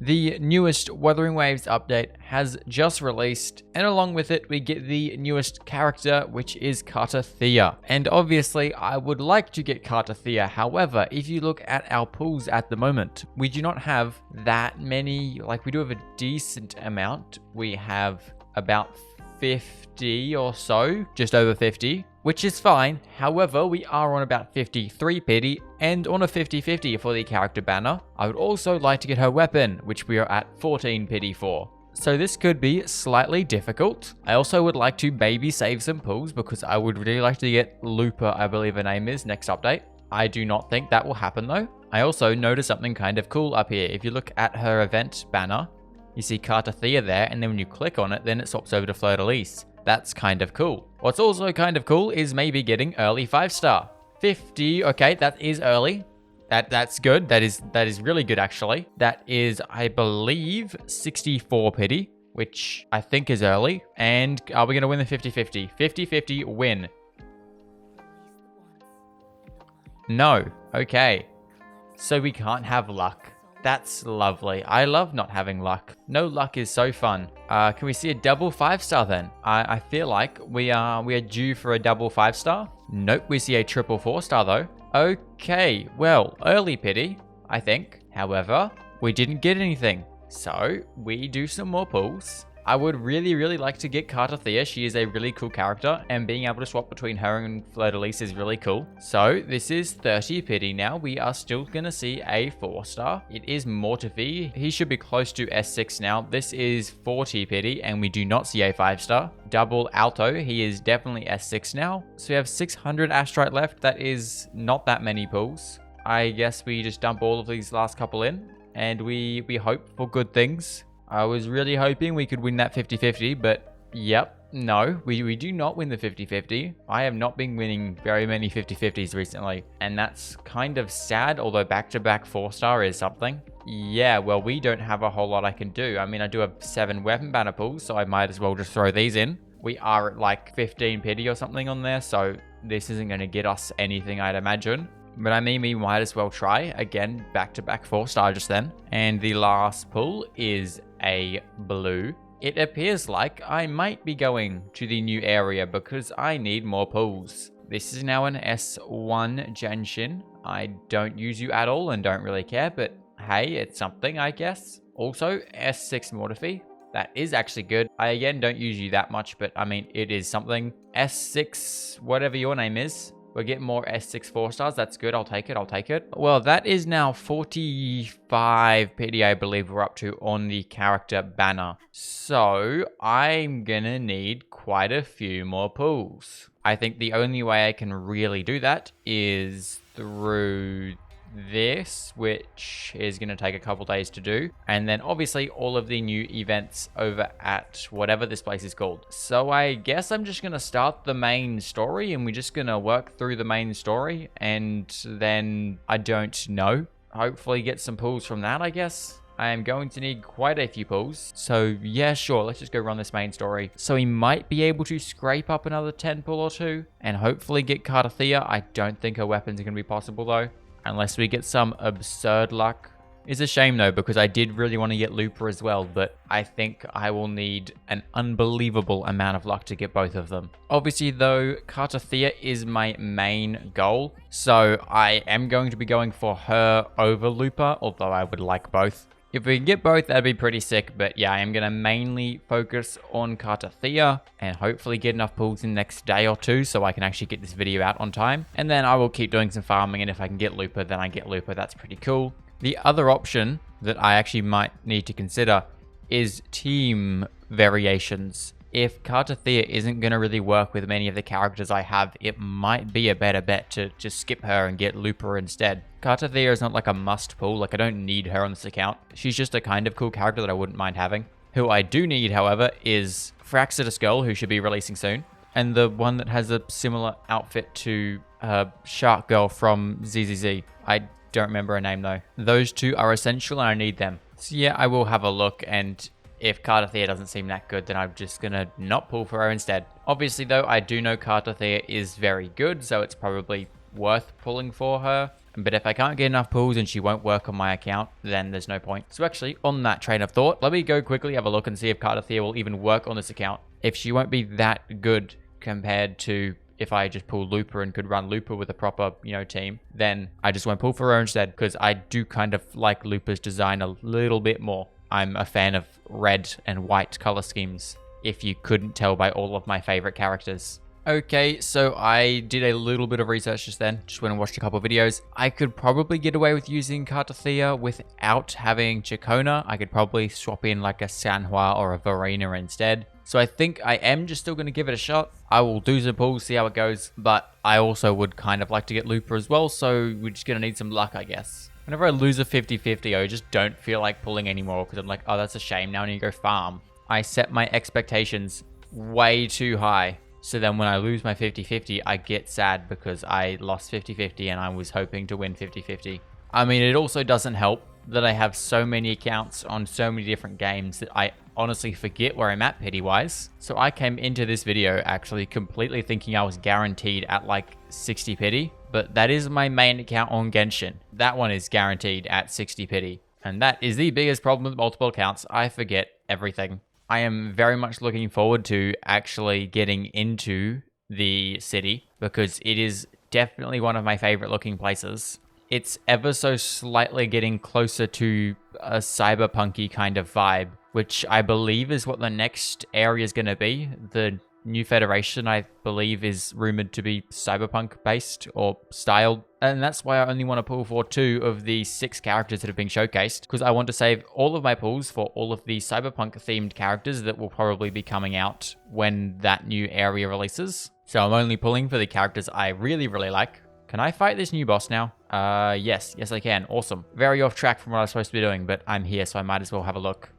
The newest Wuthering Waves update has just released, and along with it, we get the newest character, which is Cartethyia. And obviously, I would like to get Cartethyia. However, if you look at our pools at the moment, we do not have that many. Like, we do have a decent amount. We have about 50 or so, just over 50, which is fine. However, we are on about 53 pity and on a 50-50 for the character banner. I would also like to get her weapon, which we are at 14 pity for. So this could be slightly difficult. I also would like to maybe save some pulls because I would really like to get Lupa, I believe her name is, next update. I do not think that will happen though. I also noticed something kind of cool up here. If you look at her event banner, you see Cartethyia there, and then when you click on it, then it swaps over to Fleur-de-Lis. That's kind of cool. What's also kind of cool is maybe getting early 5-star. 50, okay, that is early. That's good. That is really good actually. That is, I believe, 64 pity, which I think is early. And are we going to win the 50-50? 50-50 win. No. Okay. So we can't have luck. That's lovely. I love not having luck. No luck is so fun. Can we see a double 5-star then? I feel like we are due for a double 5-star. Nope, we see a triple 4-star though. Okay, well, early pity, I think. However, we didn't get anything. So we do some more pulls. I would really like to get Cartethyia. She is a really cool character, and being able to swap between her and Fleur-de-Lis is really cool. So this is 30 pity now. We are still going to see a 4-star. It is Mortifi. He should be close to S6 now. This is 40 pity, and we do not see a 5-star. Double Alto. He is definitely S6 now. So we have 600 Astrite left. That is not that many pulls. I guess we just dump all of these last couple in, and we hope for good things. I was really hoping we could win that 50-50, but yep, no, we do not win the 50-50. I have not been winning very many 50-50s recently, and that's kind of sad, although back-to-back 4-star is something. Yeah, well, we don't have a whole lot I can do. I mean, I do have 7 weapon banner pulls, so I might as well just throw these in. We are at like 15 pity or something on there, so this isn't going to get us anything, I'd imagine. But I mean, we might as well try. Again, back-to-back 4-star just then. And the last pull is a blue. It appears like I might be going to the new area because I need more pulls. This is now an S1 Genshin. I don't use you at all and don't really care, but hey, it's something, I guess. Also, S6 Mortifi. That is actually good. I, again, don't use you that much, but I mean, it is something. S6, whatever your name is. We're getting more S6 4-stars. That's good. I'll take it. Well, that is now 45 pity, I believe we're up to on the character banner. So I'm gonna need quite a few more pulls. I think the only way I can really do that is through this, which is going to take a couple days to do, and then obviously all of the new events over at whatever this place is called. So I guess I'm just going to start the main story, and we're just going to work through the main story, and then I don't know, hopefully get some pulls from that. I guess I am going to need quite a few pulls, so yeah, sure, let's just go run this main story. So we might be able to scrape up another 10 pull or 2 and hopefully get Cartethyia. I don't think her weapons are going to be possible though, unless we get some absurd luck. It's a shame though, because I did really want to get Lupa as well, but I think I will need an unbelievable amount of luck to get both of them. Obviously though, Cartethyia is my main goal, so I am going to be going for her over Lupa, although I would like both. If we can get both, that'd be pretty sick, but yeah, I am going to mainly focus on Cartethyia and hopefully get enough pulls in the next day or 2 so I can actually get this video out on time. And then I will keep doing some farming, and if I can get Lupa, then I get Lupa. That's pretty cool. The other option that I actually might need to consider is team variations. If Cartethyia isn't going to really work with many of the characters I have, it might be a better bet to just skip her and get Lupa instead. Cartethyia is not like a must pull, like I don't need her on this account. She's just a kind of cool character that I wouldn't mind having. Who I do need, however, is Fraxidus Girl, who should be releasing soon, and the one that has a similar outfit to Shark Girl from ZZZ. I don't remember her name though. Those two are essential and I need them. So yeah, I will have a look, and if Cartethyia doesn't seem that good, then I'm just going to not pull for her instead. Obviously, though, I do know Cartethyia is very good, so it's probably worth pulling for her. But if I can't get enough pulls and she won't work on my account, then there's no point. So actually, on that train of thought, let me go quickly have a look and see if Cartethyia will even work on this account. If she won't be that good compared to if I just pull Lupa and could run Lupa with a proper, team, then I just won't pull for her instead, because I do kind of like Lupa's design a little bit more. I'm a fan of red and white color schemes, if you couldn't tell by all of my favorite characters. Okay, so I did a little bit of research just then. Just went and watched a couple of videos. I could probably get away with using Cartethyia without having Chacona. I could probably swap in like a Sanhua or a Verena instead. So I think I am just still going to give it a shot. I will do some pulls, see how it goes. But I also would kind of like to get Lupa as well. So we're just going to need some luck, I guess. Whenever I lose a 50-50, I just don't feel like pulling anymore because I'm like, oh, that's a shame. Now I need to go farm. I set my expectations way too high. So then when I lose my 50-50, I get sad because I lost 50-50 and I was hoping to win 50-50. I mean, it also doesn't help that I have so many accounts on so many different games that I honestly forget where I'm at pity-wise. So I came into this video actually completely thinking I was guaranteed at like 60 pity, but that is my main account on Genshin. That one is guaranteed at 60 pity. And that is the biggest problem with multiple accounts. I forget everything. I am very much looking forward to actually getting into the city because it is definitely one of my favorite looking places. It's ever so slightly getting closer to a cyberpunky kind of vibe, which I believe is what the next area is going to be. The new Federation, I believe, is rumored to be cyberpunk based or styled. And that's why I only want to pull for 2 of the 6 characters that have been showcased, because I want to save all of my pulls for all of the cyberpunk themed characters that will probably be coming out when that new area releases. So I'm only pulling for the characters I really, really like. Can I fight this new boss now? Yes I can. Awesome. Very off track from what I was supposed to be doing, but I'm here, so I might as well have a look.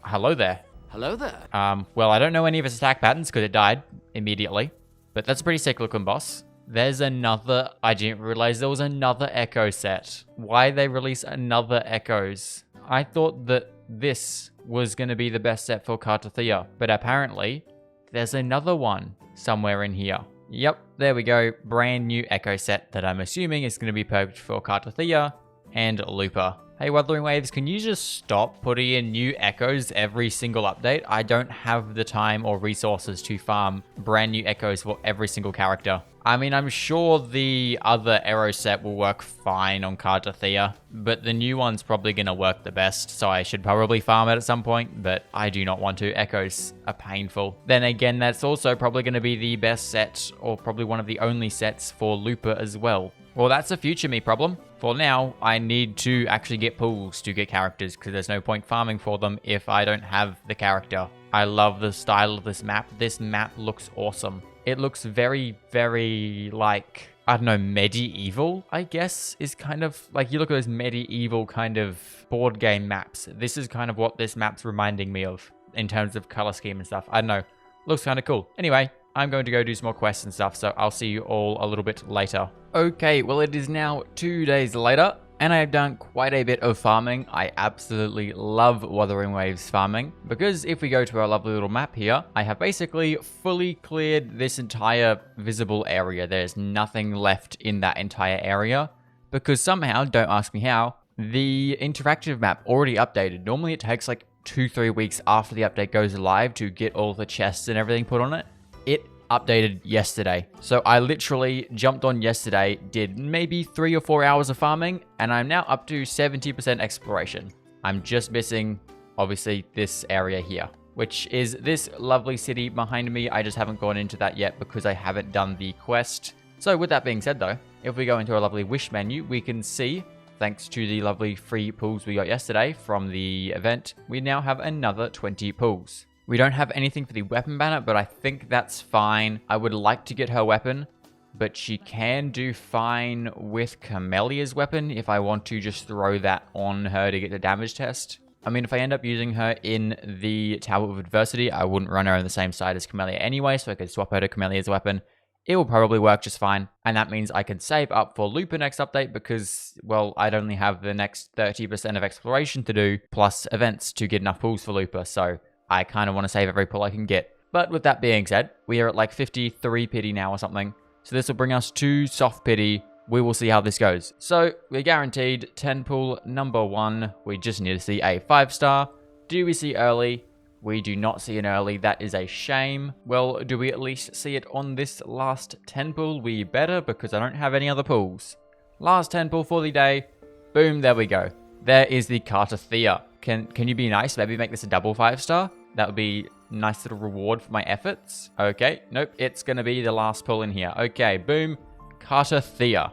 Hello there. Hello there. Well, I don't know any of its attack patterns because it died immediately, but that's a pretty sick looking boss. There's another, I didn't realize there was another Echo set. Why they release another Echoes? I thought that this was going to be the best set for Cartethyia, but apparently there's another one somewhere in here. Yep, there we go. Brand new Echo set that I'm assuming is going to be perfect for Cartethyia and Lupa. Hey, Wuthering Waves, can you just stop putting in new echoes every single update? I don't have the time or resources to farm brand new echoes for every single character. I mean, I'm sure the other arrow set will work fine on Cartethyia, but the new one's probably going to work the best, so I should probably farm it at some point, but I do not want to. Echoes are painful. Then again, that's also probably going to be the best set, or probably one of the only sets for Lupa as well. Well, that's a future me problem. For now, I need to actually get pools to get characters because there's no point farming for them if I don't have the character. I love the style of this map. This map looks awesome. It looks very, very like, I don't know, medieval, I guess, is kind of like, you look at those medieval kind of board game maps. This is kind of what this map's reminding me of in terms of color scheme and stuff. I don't know. Looks kind of cool. Anyway, I'm going to go do some more quests and stuff, so I'll see you all a little bit later. Okay, well, it is now 2 days later, and I have done quite a bit of farming. I absolutely love Wuthering Waves farming, because if we go to our lovely little map here, I have basically fully cleared this entire visible area. There's nothing left in that entire area, because somehow, don't ask me how, the interactive map already updated. Normally it takes like 2-3 weeks after the update goes live to get all the chests and everything put on it. It updated yesterday. So I literally jumped on yesterday, did maybe 3 or 4 hours of farming, and I'm now up to 70% exploration. I'm just missing, obviously, this area here, which is this lovely city behind me. I just haven't gone into that yet because I haven't done the quest. So with that being said though, if we go into our lovely wish menu, we can see, thanks to the lovely free pools we got yesterday from the event, we now have another 20 pools. We don't have anything for the weapon banner, but I think that's fine. I would like to get her weapon, but she can do fine with Camellia's weapon if I want to just throw that on her to get the damage test. I mean, if I end up using her in the Tower of Adversity, I wouldn't run her on the same side as Camellia anyway, so I could swap her to Camellia's weapon. It will probably work just fine, and that means I can save up for Lupa next update because, well, I'd only have the next 30% of exploration to do, plus events to get enough pools for Lupa, so I kind of want to save every pull I can get. But with that being said, we are at like 53 pity now or something. So this will bring us to soft pity we will see how this goes. So we're guaranteed 10 pull number 1. We just need to see a 5-star. Do we see early? We do not see an early. That is a shame. Well, do we at least see it on this last 10 pull? We better, because I don't have any other pulls. Last 10 pull for the day. Boom, there we go. There is the Cartethyia. Can you be nice? Maybe make this a double 5-star? That would be a nice little reward for my efforts. Okay, nope, it's going to be the last pull in here. Okay, boom, Cartethyia.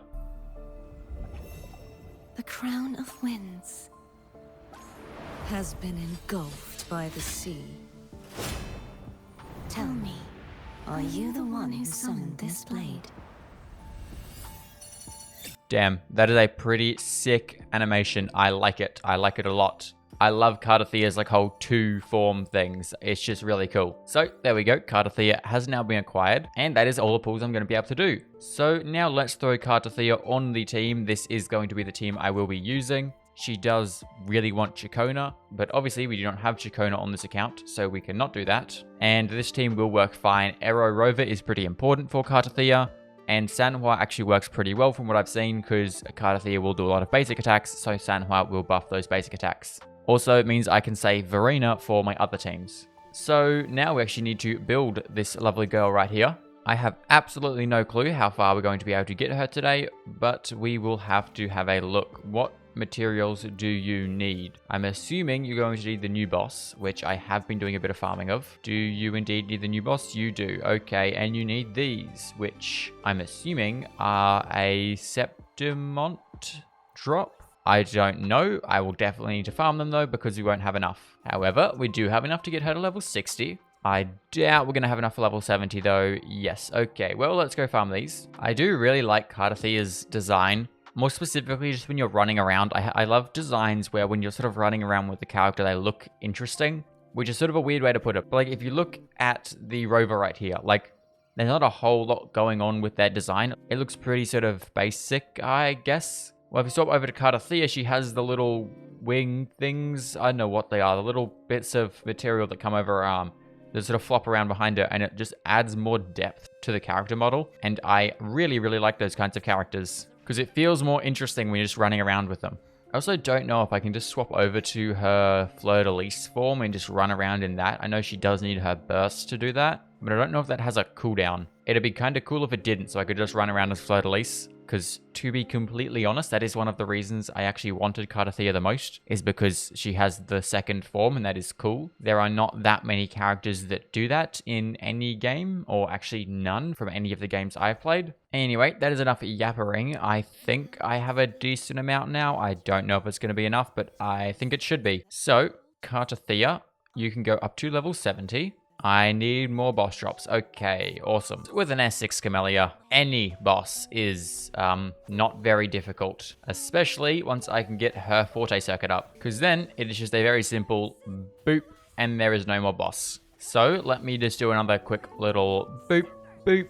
The crown of winds has been engulfed by the sea. Tell me, are you the one who summoned this blade? Damn, that is a pretty sick animation. I like it. I like it a lot. I love Cartethia's like whole 2-form things. It's just really cool. So there we go. Cartethyia has now been acquired, and that is all the pulls I'm going to be able to do. So now let's throw Cartethyia on the team. This is going to be the team I will be using. She does really want Chikona, but obviously we do not have Chikona on this account, so we cannot do that. And this team will work fine. Aero Rover is pretty important for Cartethyia. And Sanhua actually works pretty well from what I've seen, because Cartethyia will do a lot of basic attacks, so Sanhua will buff those basic attacks. Also, it means I can save Verena for my other teams. So now we actually need to build this lovely girl right here. I have absolutely no clue how far we're going to be able to get her today, but we will have to have a look. What materials do you need? I'm assuming you're going to need the new boss, which I have been doing a bit of farming of. Do you indeed need the new boss? You do. Okay, and you need these, which I'm assuming are a Septimont drop. I don't know. I will definitely need to farm them though, because we won't have enough. However, we do have enough to get her to level 60. I doubt we're going to have enough for level 70 though. Yes, okay. Well, let's go farm these. I do really like Cartethia's design. More specifically, just when you're running around. I love designs where when you're sort of running around with the character, they look interesting, which is sort of a weird way to put it. But like, if you look at the rover right here, like, there's not a whole lot going on with their design. It looks pretty sort of basic, I guess. Well, if you swap over to Cartethyia, she has the little wing things. I don't know what they are. The little bits of material that come over her arm. That sort of flop around behind her, and it just adds more depth to the character model. And I really, really like those kinds of characters, because it feels more interesting when you're just running around with them. I also don't know if I can just swap over to her Fleur-de-Lis form and just run around in that. I know she does need her burst to do that, but I don't know if that has a cooldown. It'd be kind of cool if it didn't, so I could just run around as Fleur-de-Lis. Because to be completely honest, that is one of the reasons I actually wanted Cartethyia the most, is because she has the second form, and that is cool. There are not that many characters that do that in any game, or actually none from any of the games I've played. Anyway, that is enough yappering. I think I have a decent amount now. I don't know if it's going to be enough, but I think it should be. So, Cartethyia, you can go up to level 70. I need more boss drops. Okay, awesome. With an S6 Camellia, any boss is not very difficult, especially once I can get her Forte circuit up, because then it is just a very simple boop, and there is no more boss. So let me just do another quick little boop, boop,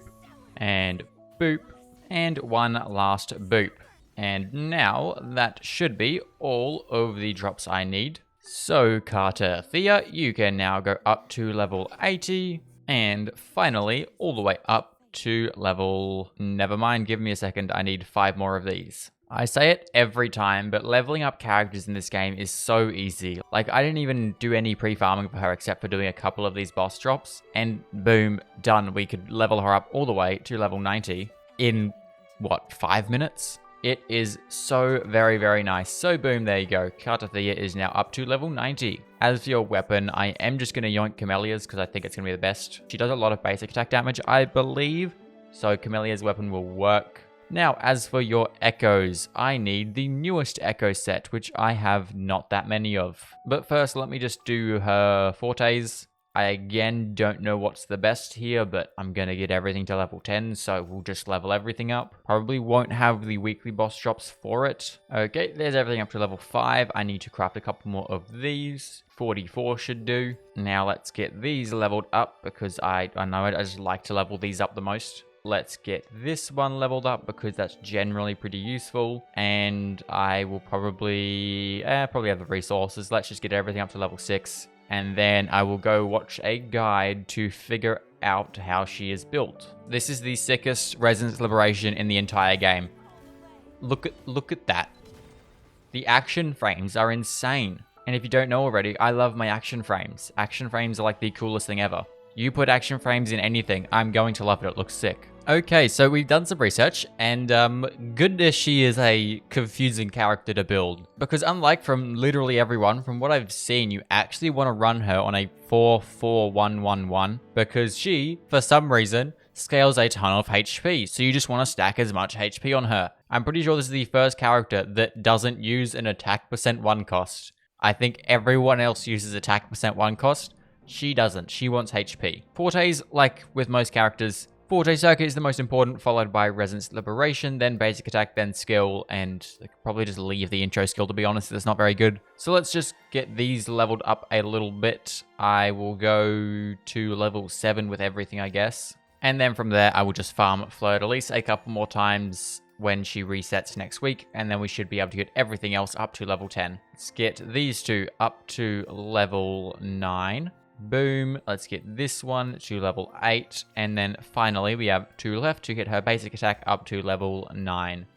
and boop, and one last boop. And now that should be all of the drops I need. So, Cartethyia, you can now go up to level 80, and finally, all the way up to level... Never mind, give me a second, I need 5 more of these. I say it every time, but leveling up characters in this game is so easy. Like, I didn't even do any pre-farming for her except for doing a couple of these boss drops, and boom, done. We could level her up all the way to level 90 in, what, 5 minutes? It is so very, very nice. So boom, there you go. Cartethyia is now up to level 90. As for your weapon, I am just going to yoink Camellia's because I think it's going to be the best. She does a lot of basic attack damage, I believe. So Camellia's weapon will work. Now, as for your echoes, I need the newest echo set, which I have not that many of. But first, let me just do her fortes. I again don't know what's the best here, but I'm going to get everything to level 10, so we'll just level everything up. Probably won't have the weekly boss drops for it. Okay, there's everything up to level 5. I need to craft a couple more of these. 44 should do. Now let's get these leveled up, because I know I just like to level these up the most. Let's get this one leveled up, because that's generally pretty useful. And I will probably have the resources. Let's just get everything up to level 6. And then I will go watch a guide to figure out how she is built. This is the sickest Resonance Liberation in the entire game. Look at that. The action frames are insane. And if you don't know already, I love my action frames. Action frames are like the coolest thing ever. You put action frames in anything, I'm going to love it. It looks sick. Okay, so we've done some research, and goodness, she is a confusing character to build. Because unlike from literally everyone, from what I've seen, you actually want to run her on a 4-4-1-1-1, because she, for some reason, scales a ton of HP, so you just want to stack as much HP on her. I'm pretty sure this is the first character that doesn't use an attack percent 1 cost. I think everyone else uses attack percent 1 cost. She doesn't. She wants HP. Fortes, like with most characters, Forte Circuit is the most important, followed by Resonance Liberation, then Basic Attack, then Skill, and probably just leave the intro skill, to be honest. It's not very good. So let's just get these leveled up a little bit. I will go to level 7 with everything, I guess. And then from there, I will just farm Fleur-de-Lis a couple more times when she resets next week, and then we should be able to get everything else up to level 10. Let's get these two up to level 9. Boom. Let's get this one to level 8. And then finally, we have 2 left to get her basic attack up to level 9.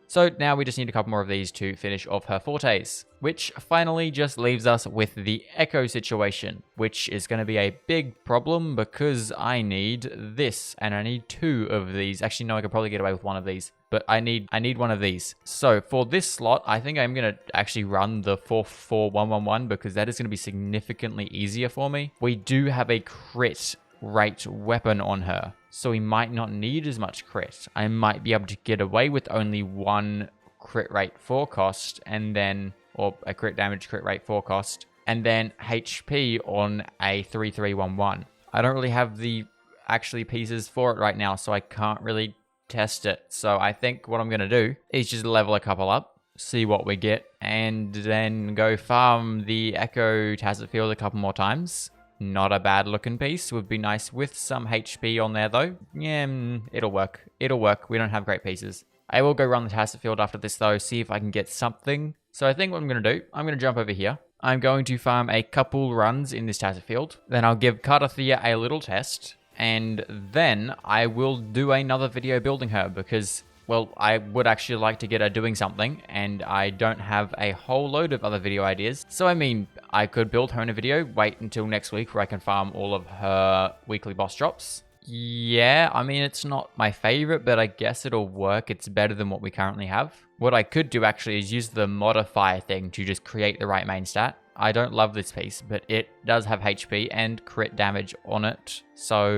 So now we just need a couple more of these to finish off her fortes, which finally just leaves us with the echo situation, which is going to be a big problem because I need this, and I need 2 of these. Actually, no, I could probably get away with 1 of these, but I need 1 of these. So for this slot, I think I'm going to actually run the 4-4-1-1-1 because that is going to be significantly easier for me. We do have a crit rate weapon on her, so we might not need as much crit. I might be able to get away with only 1 crit rate 4 cost, and then, or a crit damage crit rate 4 cost, and then HP on a 3-3-1-1. I don't really have the actually pieces for it right now, so I can't really test it. So I think what I'm going to do is just level a couple up, see what we get, and then go farm the Echo Tacet Field a couple more times. Not a bad looking piece. Would be nice with some HP on there though. Yeah, it'll work. It'll work. We don't have great pieces. I will go run the Tacet Field after this though, see if I can get something. So I think what I'm going to do, I'm going to jump over here. I'm going to farm a couple runs in this Tacet Field. Then I'll give Cartethyia a little test. And then I will do another video building her because, well, I would actually like to get her doing something, and I don't have a whole load of other video ideas. So, I mean, I could build her in a video, wait until next week where I can farm all of her weekly boss drops. Yeah, I mean, it's not my favorite, but I guess it'll work. It's better than what we currently have. What I could do, actually, is use the modifier thing to just create the right main stat. I don't love this piece, but it does have HP and crit damage on it. So,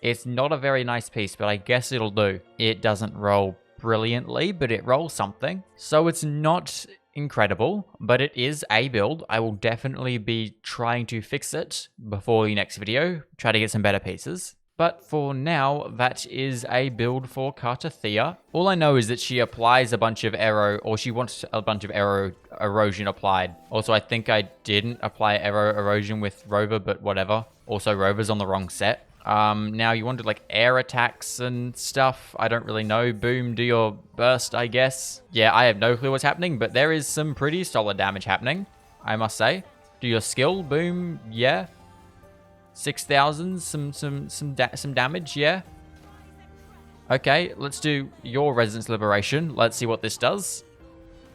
it's not a very nice piece, but I guess it'll do. It doesn't roll brilliantly, but it rolls something. So it's not incredible, but it is a build. I will definitely be trying to fix it before the next video, try to get some better pieces. But for now, that is a build for Cartethyia. All I know is that she applies a bunch of arrow, or she wants a bunch of arrow erosion applied. Also, I think I didn't apply arrow erosion with Rover, but whatever. Also, Rover's on the wrong set. Now you wanted like air attacks and stuff. I don't really know. Boom, do your burst, I guess. Yeah, I have no clue what's happening, but there is some pretty solid damage happening, I must say. Do your skill, boom, yeah. 6,000, some damage, yeah. Okay, let's do your Resonance Liberation. Let's see what this does.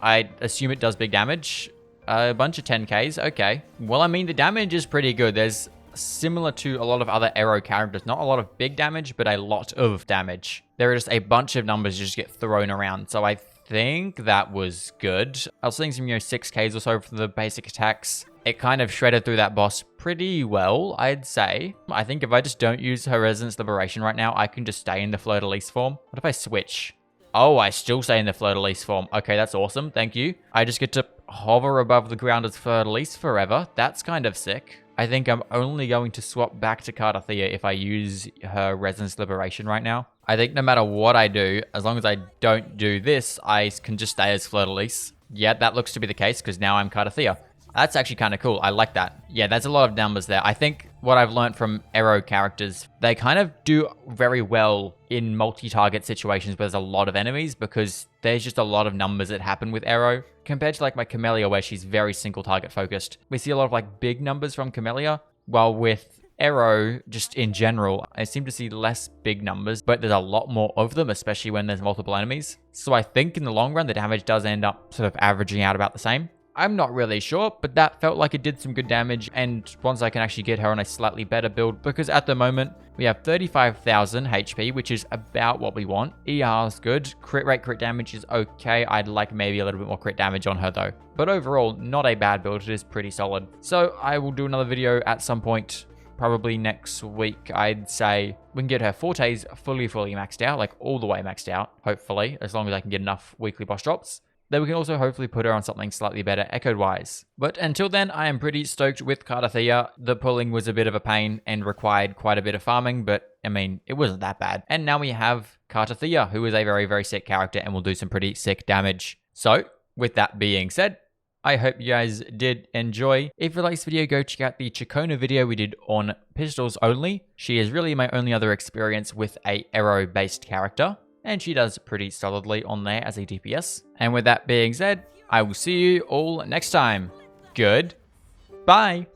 I assume it does big damage. A bunch of 10Ks, okay. Well, I mean, the damage is pretty good. There's similar to a lot of other arrow characters, not a lot of big damage, but a lot of damage. There are just a bunch of numbers just get thrown around, so I think that was good. I was seeing some, 6Ks or so for the basic attacks. It kind of shredded through that boss pretty well, I'd say. I think if I just don't use her Resonance Liberation right now, I can just stay in the Fleur-de-Lis form. What if I switch? Oh, I still stay in the Fleur-de-Lis form. Okay, that's awesome. Thank you. I just get to hover above the ground as Fleur-de-Lis forever. That's kind of sick. I think I'm only going to swap back to Cartethyia if I use her Resonance Liberation right now. I think no matter what I do, as long as I don't do this, I can just stay as Fleur-de-Lis. Yeah, that looks to be the case because now I'm Cartethyia. That's actually kind of cool. I like that. Yeah, there's a lot of numbers there. I think what I've learned from arrow characters, they kind of do very well in multi-target situations where there's a lot of enemies because there's just a lot of numbers that happen with arrow compared to like my Camellia where she's very single target focused. We see a lot of like big numbers from Camellia, while with Arrow, just in general, I seem to see less big numbers, but there's a lot more of them, especially when there's multiple enemies. So I think in the long run, the damage does end up sort of averaging out about the same. I'm not really sure, but that felt like it did some good damage, and once I can actually get her on a slightly better build, because at the moment, we have 35,000 HP, which is about what we want. ER is good. Crit rate, crit damage is okay. I'd like maybe a little bit more crit damage on her though. But overall, not a bad build. It is pretty solid. So I will do another video at some point, probably next week. I'd say we can get her fortes fully maxed out, like all the way maxed out, hopefully, as long as I can get enough weekly boss drops. Then we can also hopefully put her on something slightly better echoed-wise. But until then, I am pretty stoked with Cartethyia. The pulling was a bit of a pain and required quite a bit of farming, but I mean, it wasn't that bad. And now we have Cartethyia, who is a very, very sick character and will do some pretty sick damage. So, with that being said, I hope you guys did enjoy. If you like this video, go check out the Chikona video we did on pistols only. She is really my only other experience with a arrow-based character, and she does pretty solidly on there as a DPS. And with that being said, I will see you all next time. Goodbye.